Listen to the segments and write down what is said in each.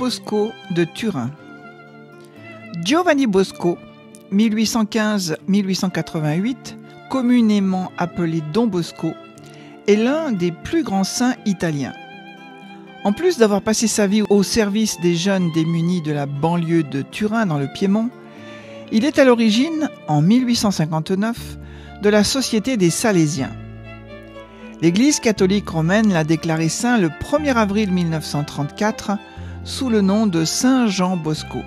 Bosco de Turin. Giovanni Bosco, 1815-1888, communément appelé Don Bosco, est l'un des plus grands saints italiens. En plus d'avoir passé sa vie au service des jeunes démunis de la banlieue de Turin dans le Piémont, il est à l'origine, en 1859, de la Société des Salésiens. L'Église catholique romaine l'a déclaré saint le 1er avril 1934 sous le nom de Saint Jean Bosco.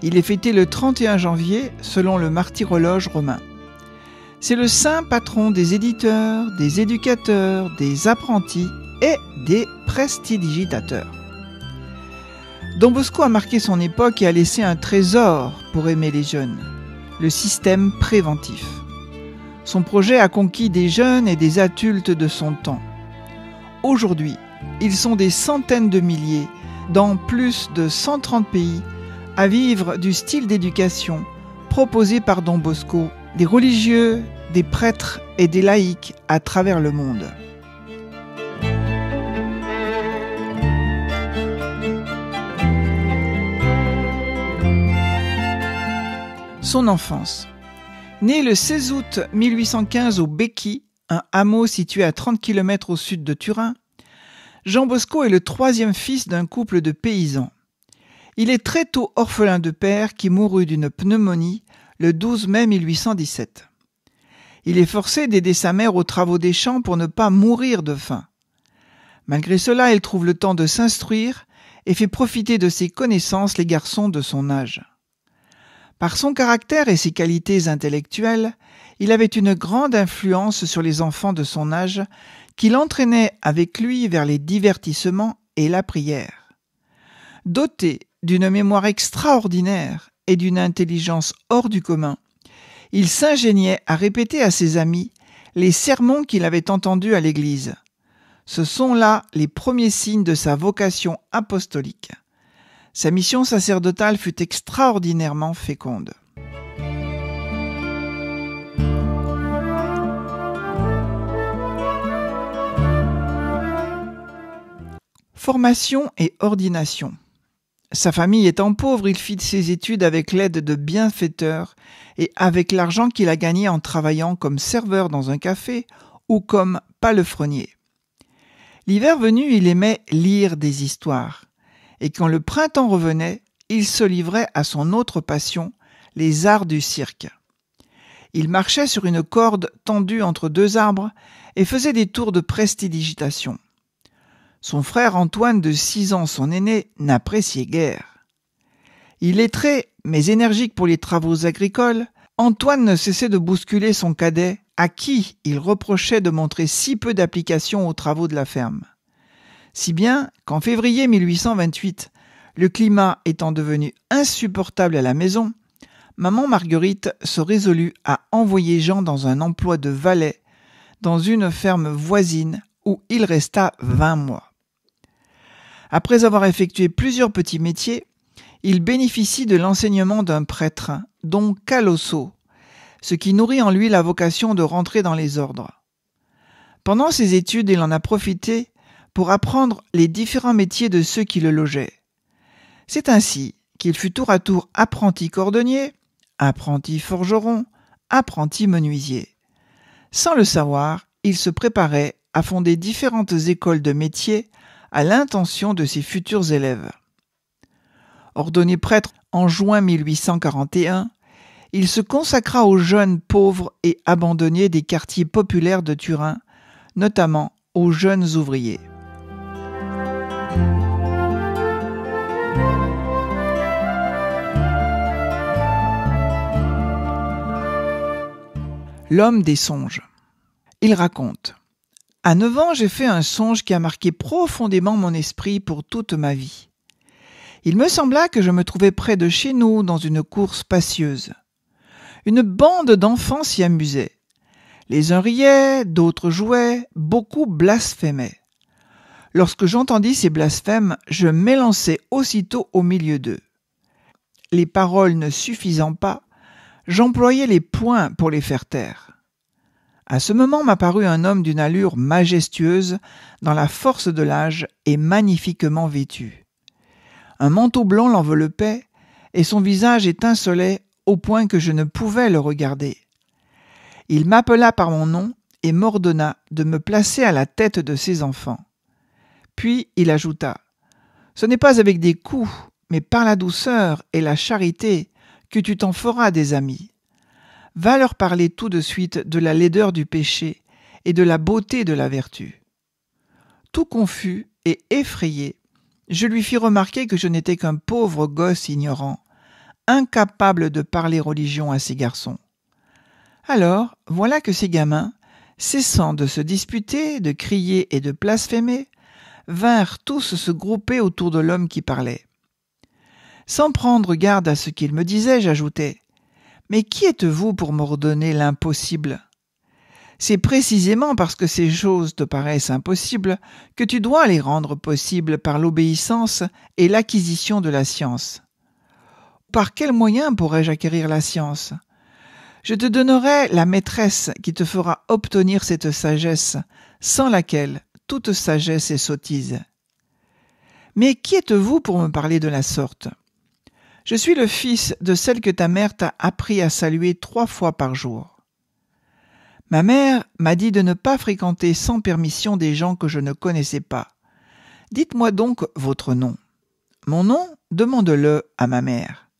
Il est fêté le 31 janvier selon le martyrologe romain. C'est le saint patron des éditeurs, des éducateurs, des apprentis et des prestidigitateurs. Don Bosco a marqué son époque et a laissé un trésor pour aimer les jeunes, le système préventif. Son projet a conquis des jeunes et des adultes de son temps. Aujourd'hui, ils sont des centaines de milliers, dans plus de 130 pays, à vivre du style d'éducation proposé par Don Bosco, des religieux, des prêtres et des laïcs à travers le monde. Son enfance. Né le 16 août 1815 au Becchi, un hameau situé à 30 km au sud de Turin, Jean Bosco est le troisième fils d'un couple de paysans. Il est très tôt orphelin de père qui mourut d'une pneumonie le 12 mai 1817. Il est forcé d'aider sa mère aux travaux des champs pour ne pas mourir de faim. Malgré cela, il trouve le temps de s'instruire et fait profiter de ses connaissances les garçons de son âge. Par son caractère et ses qualités intellectuelles, il avait une grande influence sur les enfants de son âge qui l'entraînaient avec lui vers les divertissements et la prière. Doté d'une mémoire extraordinaire et d'une intelligence hors du commun, il s'ingéniait à répéter à ses amis les sermons qu'il avait entendus à l'église. Ce sont là les premiers signes de sa vocation apostolique. Sa mission sacerdotale fut extraordinairement féconde. Formation et ordination. Sa famille étant pauvre, il fit ses études avec l'aide de bienfaiteurs et avec l'argent qu'il a gagné en travaillant comme serveur dans un café ou comme palefrenier. L'hiver venu, il aimait lire des histoires. Et quand le printemps revenait, il se livrait à son autre passion, les arts du cirque. Il marchait sur une corde tendue entre deux arbres et faisait des tours de prestidigitation. Son frère Antoine, de 6 ans, son aîné, n'appréciait guère. Illettré, mais énergique pour les travaux agricoles, Antoine ne cessait de bousculer son cadet, à qui il reprochait de montrer si peu d'application aux travaux de la ferme. Si bien qu'en février 1828, le climat étant devenu insupportable à la maison, maman Marguerite se résolut à envoyer Jean dans un emploi de valet dans une ferme voisine où il resta 20 mois. Après avoir effectué plusieurs petits métiers, il bénéficie de l'enseignement d'un prêtre, Don Calosso, ce qui nourrit en lui la vocation de rentrer dans les ordres. Pendant ses études, il en a profité pour apprendre les différents métiers de ceux qui le logeaient. C'est ainsi qu'il fut tour à tour apprenti cordonnier, apprenti forgeron, apprenti menuisier. Sans le savoir, il se préparait à fonder différentes écoles de métiers à l'intention de ses futurs élèves. Ordonné prêtre en juin 1841, il se consacra aux jeunes pauvres et abandonnés des quartiers populaires de Turin, notamment aux jeunes ouvriers. L'homme des songes. Il raconte : à 9 ans, j'ai fait un songe qui a marqué profondément mon esprit pour toute ma vie. Il me sembla que je me trouvais près de chez nous dans une cour spacieuse. Une bande d'enfants s'y amusait. Les uns riaient, d'autres jouaient, beaucoup blasphémaient. Lorsque j'entendis ces blasphèmes, je m'élançai aussitôt au milieu d'eux. Les paroles ne suffisant pas, j'employai les poings pour les faire taire. À ce moment m'apparut un homme d'une allure majestueuse, dans la force de l'âge et magnifiquement vêtu. Un manteau blanc l'enveloppait et son visage étincelait au point que je ne pouvais le regarder. Il m'appela par mon nom et m'ordonna de me placer à la tête de ses enfants. Puis il ajouta : « Ce n'est pas avec des coups, mais par la douceur et la charité que tu t'en feras des amis. Va leur parler tout de suite de la laideur du péché et de la beauté de la vertu. » Tout confus et effrayé, je lui fis remarquer que je n'étais qu'un pauvre gosse ignorant, incapable de parler religion à ces garçons. Alors, voilà que ces gamins, cessant de se disputer, de crier et de blasphémer, vinrent tous se grouper autour de l'homme qui parlait. Sans prendre garde à ce qu'il me disait, j'ajoutai : « Mais qui êtes-vous pour m'ordonner l'impossible ? C'est précisément parce que ces choses te paraissent impossibles que tu dois les rendre possibles par l'obéissance et l'acquisition de la science. Par quel moyen pourrais-je acquérir la science ? Je te donnerai la maîtresse qui te fera obtenir cette sagesse, sans laquelle toute sagesse est sottise. Mais qui êtes-vous pour me parler de la sorte ? Je suis le fils de celle que ta mère t'a appris à saluer 3 fois par jour. Ma mère m'a dit de ne pas fréquenter sans permission des gens que je ne connaissais pas. Dites-moi donc votre nom. Mon nom, demande-le à ma mère. »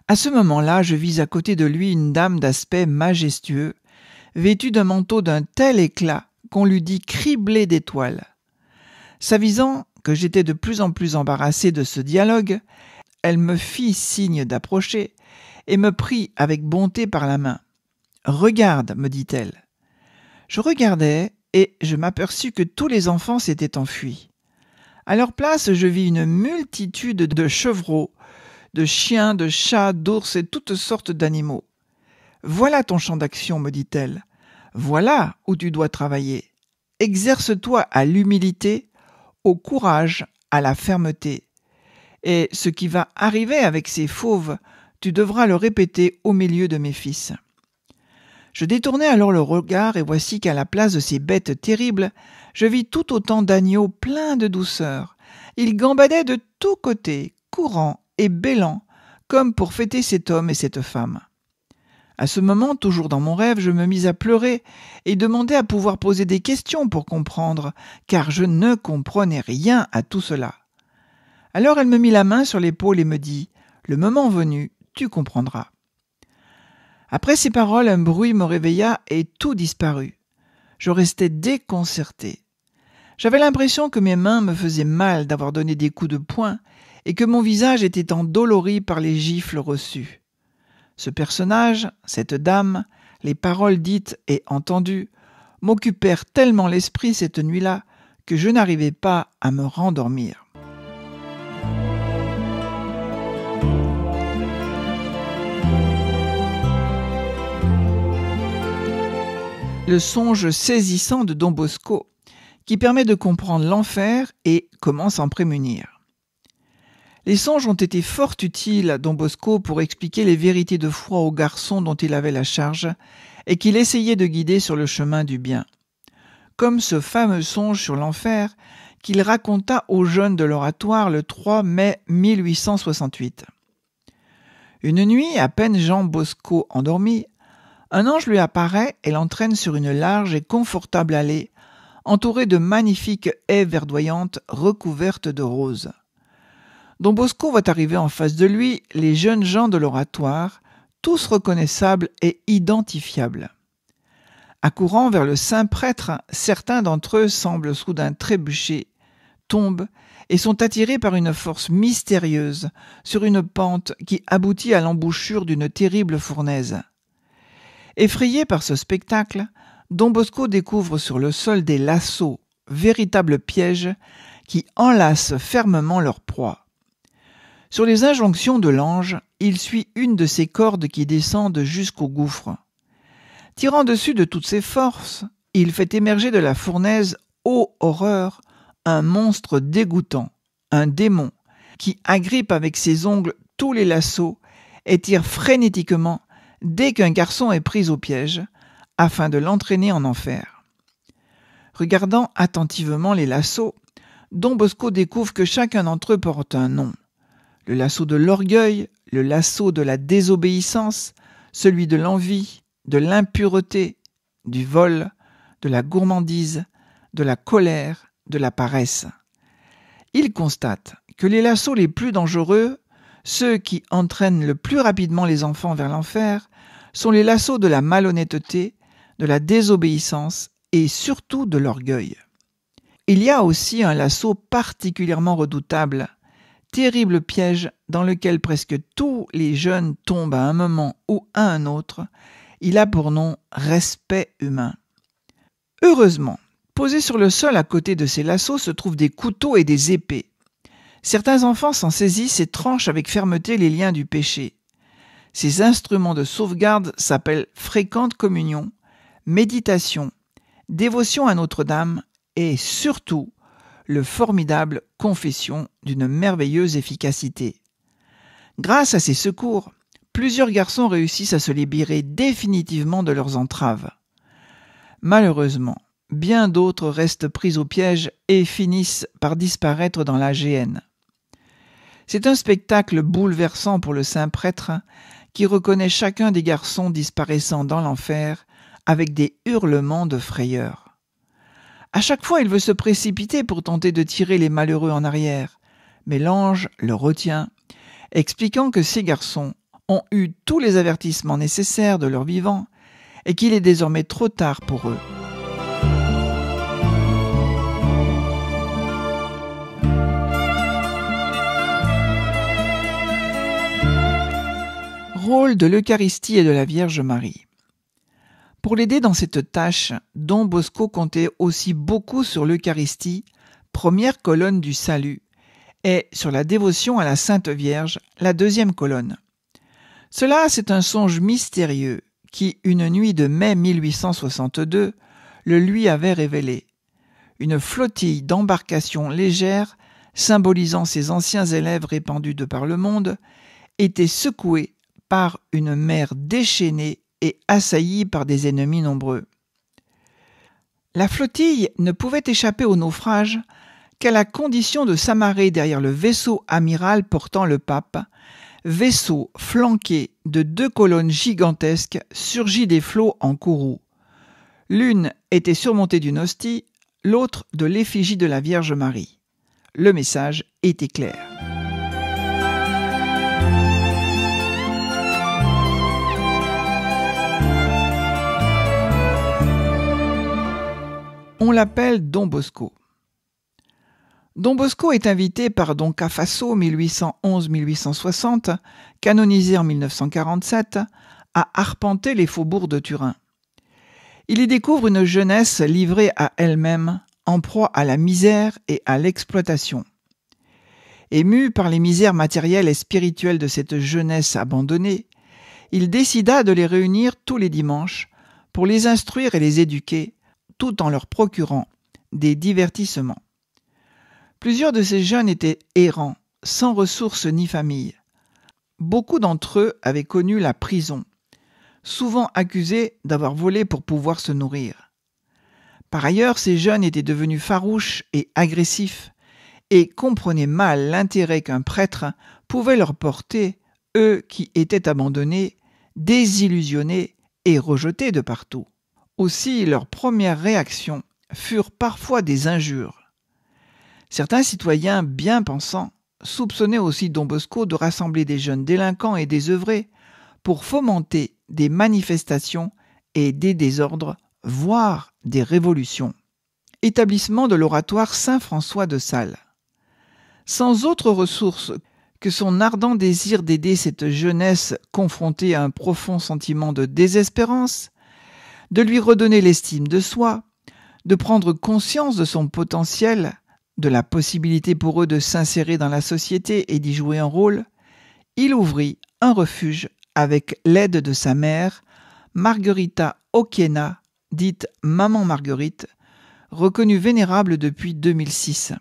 À ce moment-là, je vis à côté de lui une dame d'aspect majestueux, vêtue d'un manteau d'un tel éclat qu'on l'eût dit criblé d'étoiles. S'avisant que j'étais de plus en plus embarrassé de ce dialogue, elle me fit signe d'approcher et me prit avec bonté par la main. « Regarde, me dit-elle. » Je regardai et je m'aperçus que tous les enfants s'étaient enfuis. À leur place, je vis une multitude de chevreaux, de chiens, de chats, d'ours et toutes sortes d'animaux. « Voilà ton champ d'action, me dit-elle. Voilà où tu dois travailler. Exerce-toi à l'humilité, au courage, à la fermeté. Et ce qui va arriver avec ces fauves, tu devras le répéter au milieu de mes fils. » Je détournai alors le regard et voici qu'à la place de ces bêtes terribles, je vis tout autant d'agneaux pleins de douceur. Ils gambadaient de tous côtés, courant et bêlant, comme pour fêter cet homme et cette femme. À ce moment, toujours dans mon rêve, je me mis à pleurer et demandai à pouvoir poser des questions pour comprendre, car je ne comprenais rien à tout cela. Alors elle me mit la main sur l'épaule et me dit : « Le moment venu, tu comprendras. » Après ces paroles, un bruit me réveilla et tout disparut. Je restai déconcerté. J'avais l'impression que mes mains me faisaient mal d'avoir donné des coups de poing et que mon visage était endolori par les gifles reçues. Ce personnage, cette dame, les paroles dites et entendues m'occupèrent tellement l'esprit cette nuit-là que je n'arrivais pas à me rendormir. Le songe saisissant de Don Bosco, qui permet de comprendre l'enfer et comment s'en prémunir. Les songes ont été fort utiles à Don Bosco pour expliquer les vérités de foi aux garçons dont il avait la charge et qu'il essayait de guider sur le chemin du bien. Comme ce fameux songe sur l'enfer qu'il raconta aux jeunes de l'oratoire le 3 mai 1868. Une nuit, à peine Jean Bosco endormi, un ange lui apparaît et l'entraîne sur une large et confortable allée, entourée de magnifiques haies verdoyantes recouvertes de roses. Don Bosco voit arriver en face de lui les jeunes gens de l'oratoire, tous reconnaissables et identifiables. Accourant vers le saint prêtre, certains d'entre eux semblent soudain trébucher, tombent et sont attirés par une force mystérieuse sur une pente qui aboutit à l'embouchure d'une terrible fournaise. Effrayé par ce spectacle, Don Bosco découvre sur le sol des lassos, véritables pièges, qui enlacent fermement leur proie. Sur les injonctions de l'ange, il suit une de ces cordes qui descendent jusqu'au gouffre. Tirant dessus de toutes ses forces, il fait émerger de la fournaise, ô horreur, un monstre dégoûtant, un démon, qui agrippe avec ses ongles tous les lassos et tire frénétiquement dès qu'un garçon est pris au piège, afin de l'entraîner en enfer. Regardant attentivement les lassos, Don Bosco découvre que chacun d'entre eux porte un nom, le lasso de l'orgueil, le lasso de la désobéissance, celui de l'envie, de l'impureté, du vol, de la gourmandise, de la colère, de la paresse. Il constate que les lassos les plus dangereux, ceux qui entraînent le plus rapidement les enfants vers l'enfer, sont les lassos de la malhonnêteté, de la désobéissance et surtout de l'orgueil. Il y a aussi un lasso particulièrement redoutable, terrible piège dans lequel presque tous les jeunes tombent à un moment ou à un autre. Il a pour nom respect humain. Heureusement, posés sur le sol à côté de ces lassos se trouvent des couteaux et des épées. Certains enfants s'en saisissent et tranchent avec fermeté les liens du péché. Ces instruments de sauvegarde s'appellent fréquente communion, méditation, dévotion à Notre-Dame et surtout le formidable confession d'une merveilleuse efficacité. Grâce à ces secours, plusieurs garçons réussissent à se libérer définitivement de leurs entraves. Malheureusement, bien d'autres restent pris au piège et finissent par disparaître dans la géhenne. C'est un spectacle bouleversant pour le saint prêtre qui reconnaît chacun des garçons disparaissant dans l'enfer avec des hurlements de frayeur. À chaque fois, il veut se précipiter pour tenter de tirer les malheureux en arrière, mais l'ange le retient, expliquant que ces garçons ont eu tous les avertissements nécessaires de leur vivant et qu'il est désormais trop tard pour eux. Rôle de l'Eucharistie et de la Vierge Marie. Pour l'aider dans cette tâche, Don Bosco comptait aussi beaucoup sur l'Eucharistie, première colonne du salut, et sur la dévotion à la Sainte Vierge, la deuxième colonne. Cela, c'est un songe mystérieux qui, une nuit de mai 1862, le lui avait révélé. Une flottille d'embarcations légères, symbolisant ses anciens élèves répandus de par le monde, était secouée par une mer déchaînée et assaillie par des ennemis nombreux. La flottille ne pouvait échapper au naufrage qu'à la condition de s'amarrer derrière le vaisseau amiral portant le pape, vaisseau flanqué de 2 colonnes gigantesques surgies des flots en courroux. L'une était surmontée d'une hostie, l'autre de l'effigie de la Vierge Marie. Le message était clair. On l'appelle Don Bosco. Don Bosco est invité par Don Cafasso 1811-1860, canonisé en 1947, à arpenter les faubourgs de Turin. Il y découvre une jeunesse livrée à elle-même, en proie à la misère et à l'exploitation. Ému par les misères matérielles et spirituelles de cette jeunesse abandonnée, il décida de les réunir tous les dimanches pour les instruire et les éduquer, tout en leur procurant des divertissements. Plusieurs de ces jeunes étaient errants, sans ressources ni famille. Beaucoup d'entre eux avaient connu la prison, souvent accusés d'avoir volé pour pouvoir se nourrir. Par ailleurs, ces jeunes étaient devenus farouches et agressifs et comprenaient mal l'intérêt qu'un prêtre pouvait leur porter, eux qui étaient abandonnés, désillusionnés et rejetés de partout. Aussi, leurs premières réactions furent parfois des injures. Certains citoyens bien pensants soupçonnaient aussi Don Bosco de rassembler des jeunes délinquants et désœuvrés pour fomenter des manifestations et des désordres, voire des révolutions. Établissement de l'oratoire Saint-François de Sales. Sans autre ressource que son ardent désir d'aider cette jeunesse confrontée à un profond sentiment de désespérance, de lui redonner l'estime de soi, de prendre conscience de son potentiel, de la possibilité pour eux de s'insérer dans la société et d'y jouer un rôle, il ouvrit un refuge avec l'aide de sa mère, Margherita Occhiena, dite Maman Marguerite, reconnue vénérable depuis 2006.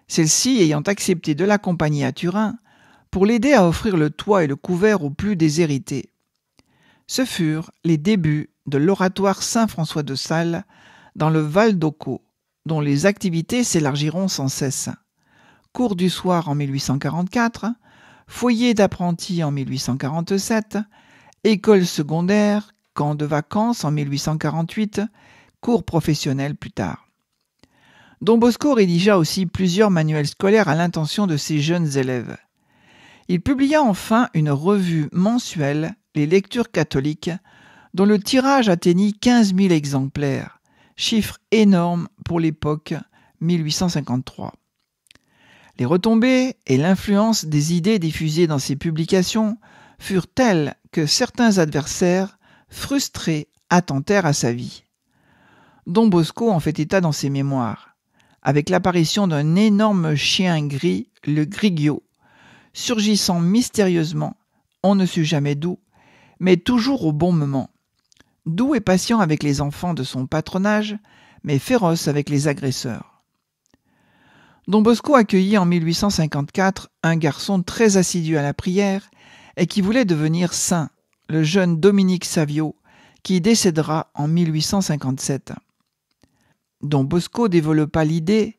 Celle-ci ayant accepté de l'accompagner à Turin pour l'aider à offrir le toit et le couvert aux plus déshérités. Ce furent les débuts de l'oratoire Saint-François de Sales dans le Val d'Occo, dont les activités s'élargiront sans cesse. Cours du soir en 1844, foyer d'apprentis en 1847, école secondaire, camp de vacances en 1848, cours professionnels plus tard. Don Bosco rédigea aussi plusieurs manuels scolaires à l'intention de ses jeunes élèves. Il publia enfin une revue mensuelle, Les Lectures catholiques, dont le tirage atteignit 15 000 exemplaires, chiffre énorme pour l'époque 1853. Les retombées et l'influence des idées diffusées dans ces publications furent telles que certains adversaires, frustrés, attentèrent à sa vie. Don Bosco en fait état dans ses mémoires, avec l'apparition d'un énorme chien gris, le Grigio, surgissant mystérieusement, on ne sut jamais d'où, mais toujours au bon moment. Doux et patient avec les enfants de son patronage, mais féroce avec les agresseurs. Don Bosco accueillit en 1854 un garçon très assidu à la prière et qui voulait devenir saint, le jeune Dominique Savio, qui décédera en 1857. Don Bosco développa l'idée,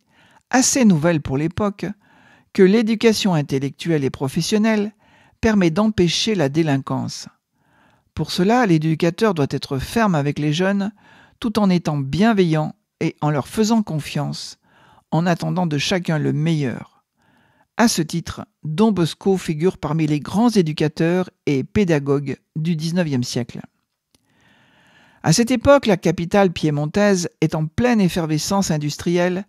assez nouvelle pour l'époque, que l'éducation intellectuelle et professionnelle permet d'empêcher la délinquance. Pour cela, l'éducateur doit être ferme avec les jeunes, tout en étant bienveillant et en leur faisant confiance, en attendant de chacun le meilleur. À ce titre, Don Bosco figure parmi les grands éducateurs et pédagogues du XIXe siècle. À cette époque, la capitale piémontaise est en pleine effervescence industrielle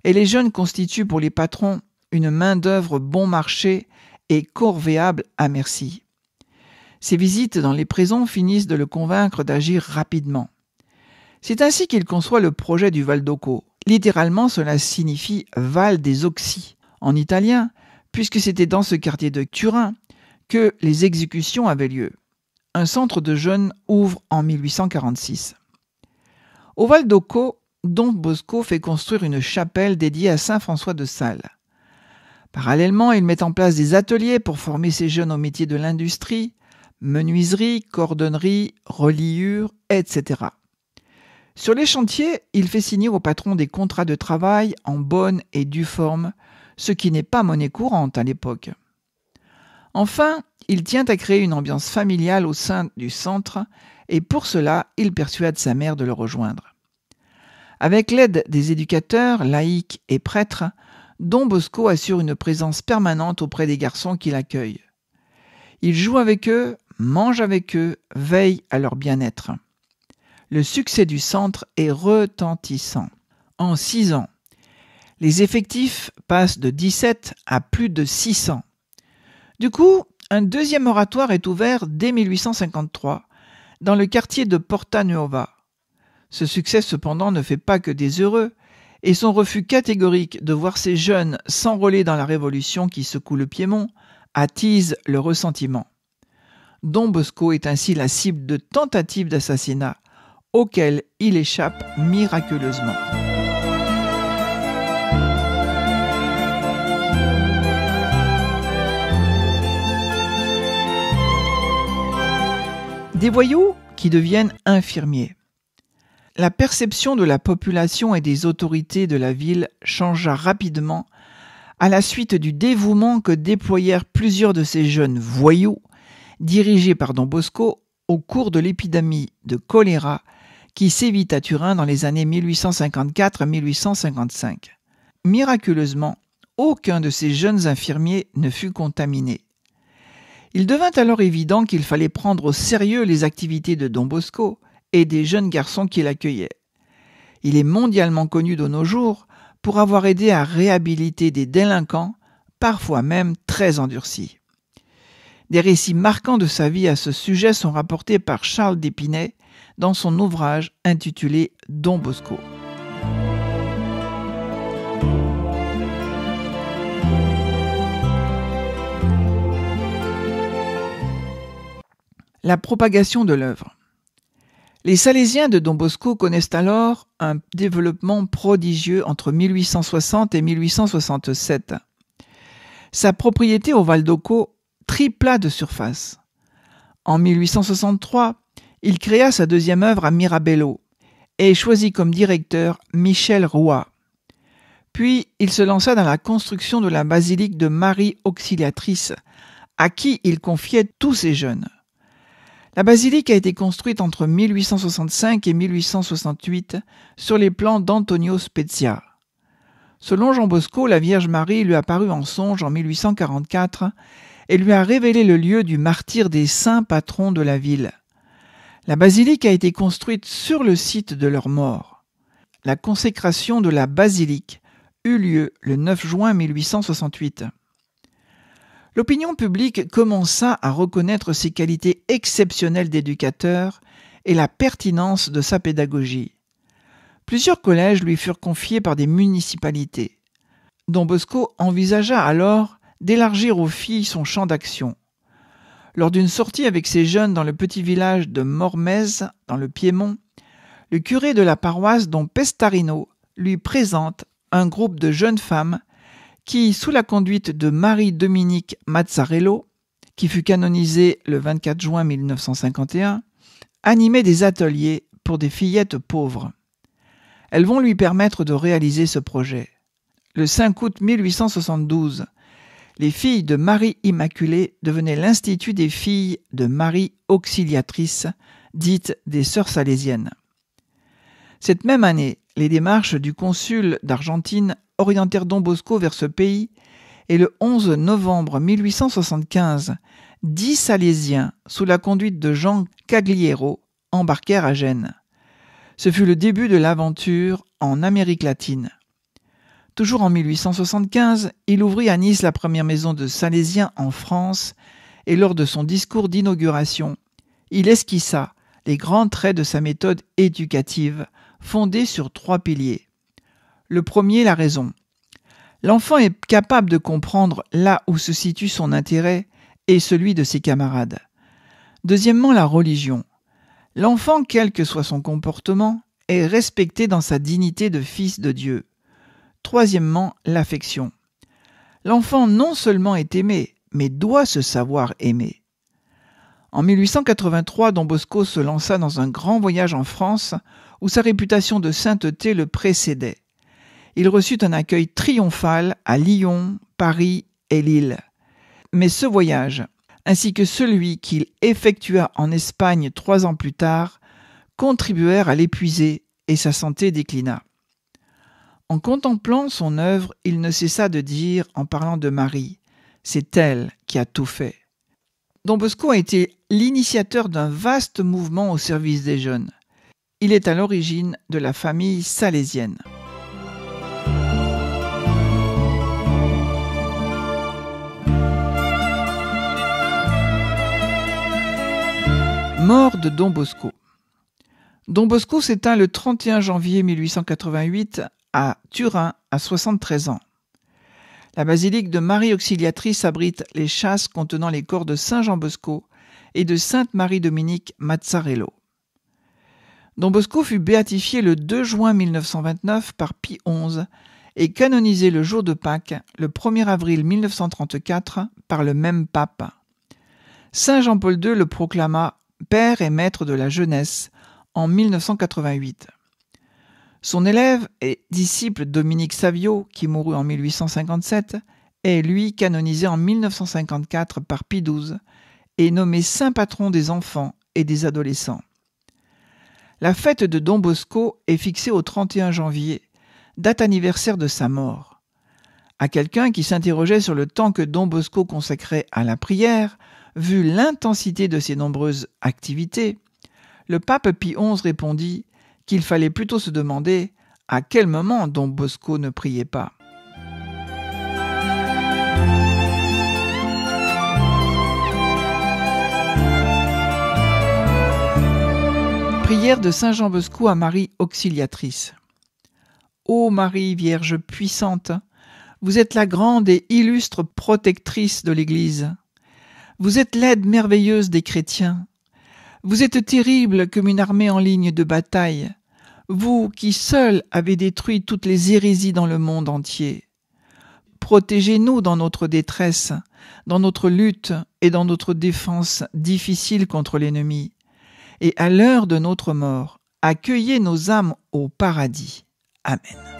et les jeunes constituent pour les patrons une main-d'œuvre bon marché et corvéable à merci. Ses visites dans les prisons finissent de le convaincre d'agir rapidement. C'est ainsi qu'il conçoit le projet du Val d'Occo. Littéralement, cela signifie « Val des Oxys » en italien, puisque c'était dans ce quartier de Turin que les exécutions avaient lieu. Un centre de jeunes ouvre en 1846. Au Val d'Occo, Don Bosco fait construire une chapelle dédiée à saint François de Sales. Parallèlement, il met en place des ateliers pour former ces jeunes au métier de l'industrie, menuiserie, cordonnerie, reliure, etc. Sur les chantiers, il fait signer au patron des contrats de travail en bonne et due forme, ce qui n'est pas monnaie courante à l'époque. Enfin, il tient à créer une ambiance familiale au sein du centre et pour cela, il persuade sa mère de le rejoindre. Avec l'aide des éducateurs, laïcs et prêtres, Don Bosco assure une présence permanente auprès des garçons qu'il accueille. Il joue avec eux, mange avec eux, veille à leur bien-être. Le succès du centre est retentissant. En 6 ans, les effectifs passent de 17 à plus de 600. Du coup, un deuxième oratoire est ouvert dès 1853 dans le quartier de Porta Nuova. Ce succès cependant ne fait pas que des heureux et son refus catégorique de voir ces jeunes s'enrôler dans la révolution qui secoue le Piémont attise le ressentiment. Don Bosco est ainsi la cible de tentatives d'assassinat auxquelles il échappe miraculeusement. Des voyous qui deviennent infirmiers. La perception de la population et des autorités de la ville changea rapidement à la suite du dévouement que déployèrent plusieurs de ces jeunes voyous dirigés par Don Bosco au cours de l'épidémie de choléra qui sévit à Turin dans les années 1854-1855. Miraculeusement, aucun de ces jeunes infirmiers ne fut contaminé. Il devint alors évident qu'il fallait prendre au sérieux les activités de Don Bosco et des jeunes garçons qui l'accueillaient. Il est mondialement connu de nos jours pour avoir aidé à réhabiliter des délinquants, parfois même très endurcis. Des récits marquants de sa vie à ce sujet sont rapportés par Charles d'Épinay dans son ouvrage intitulé Don Bosco. La propagation de l'œuvre. Les Salésiens de Don Bosco connaissent alors un développement prodigieux entre 1860 et 1867. Sa propriété au Val d'Occo tripla de surface. En 1863, il créa sa deuxième œuvre à Mirabello et choisit comme directeur Michel Roy. Puis il se lança dans la construction de la basilique de Marie Auxiliatrice à qui il confiait tous ses jeunes. La basilique a été construite entre 1865 et 1868 sur les plans d'Antonio Spezia. Selon Jean Bosco, la Vierge Marie lui apparut en songe en 1844 et lui a révélé le lieu du martyre des saints patrons de la ville. La basilique a été construite sur le site de leur mort. La consécration de la basilique eut lieu le 9 juin 1868. L'opinion publique commença à reconnaître ses qualités exceptionnelles d'éducateur et la pertinence de sa pédagogie. Plusieurs collèges lui furent confiés par des municipalités. Don Bosco envisagea alors d'élargir aux filles son champ d'action. Lors d'une sortie avec ses jeunes dans le petit village de Mormez, dans le Piémont, le curé de la paroisse Don Pestarino lui présente un groupe de jeunes femmes qui, sous la conduite de Marie-Dominique Mazzarello, qui fut canonisée le 24 juin 1951, animait des ateliers pour des fillettes pauvres. Elles vont lui permettre de réaliser ce projet. Le 5 août 1872, les filles de Marie Immaculée devenaient l'Institut des filles de Marie Auxiliatrice, dites des Sœurs Salésiennes. Cette même année, les démarches du consul d'Argentine orientèrent Don Bosco vers ce pays et le 11 novembre 1875, 10 Salésiens, sous la conduite de Jean Cagliero, embarquèrent à Gênes. Ce fut le début de l'aventure en Amérique latine. Toujours en 1875, il ouvrit à Nice la première maison de Salésiens en France et lors de son discours d'inauguration, il esquissa les grands traits de sa méthode éducative fondée sur 3 piliers. Le premier, la raison. L'enfant est capable de comprendre là où se situe son intérêt et celui de ses camarades. Deuxièmement, la religion. L'enfant, quel que soit son comportement, est respecté dans sa dignité de fils de Dieu. Troisièmement, l'affection. L'enfant non seulement est aimé, mais doit se savoir aimer. En 1883, Don Bosco se lança dans un grand voyage en France où sa réputation de sainteté le précédait. Il reçut un accueil triomphal à Lyon, Paris et Lille. Mais ce voyage, ainsi que celui qu'il effectua en Espagne 3 ans plus tard, contribuèrent à l'épuiser et sa santé déclina. En contemplant son œuvre, il ne cessa de dire, en parlant de Marie, « C'est elle qui a tout fait ». Don Bosco a été l'initiateur d'un vaste mouvement au service des jeunes. Il est à l'origine de la famille salésienne. Mort de Don Bosco. Don Bosco s'éteint le 31 janvier 1888 à Turin à 73 ans. La basilique de Marie Auxiliatrice abrite les châsses contenant les corps de Saint Jean Bosco et de Sainte Marie-Dominique Mazzarello. Don Bosco fut béatifié le 2 juin 1929 par Pie XI et canonisé le jour de Pâques, le 1er avril 1934, par le même pape. Saint Jean-Paul II le proclama père et maître de la jeunesse en 1988. Son élève et disciple Dominique Savio, qui mourut en 1857, est lui canonisé en 1954 par Pie XII et nommé saint patron des enfants et des adolescents. La fête de Don Bosco est fixée au 31 janvier, date anniversaire de sa mort. À quelqu'un qui s'interrogeait sur le temps que Don Bosco consacrait à la prière, vu l'intensité de ses nombreuses activités, le pape Pie XI répondit qu'il fallait plutôt se demander à quel moment Don Bosco ne priait pas. Prière de Saint Jean Bosco à Marie Auxiliatrice. Ô Marie Vierge puissante, vous êtes la grande et illustre protectrice de l'Église. Vous êtes l'aide merveilleuse des chrétiens. Vous êtes terrible comme une armée en ligne de bataille. Vous qui seul avez détruit toutes les hérésies dans le monde entier. Protégez-nous dans notre détresse, dans notre lutte et dans notre défense difficile contre l'ennemi. Et à l'heure de notre mort, accueillez nos âmes au paradis. Amen.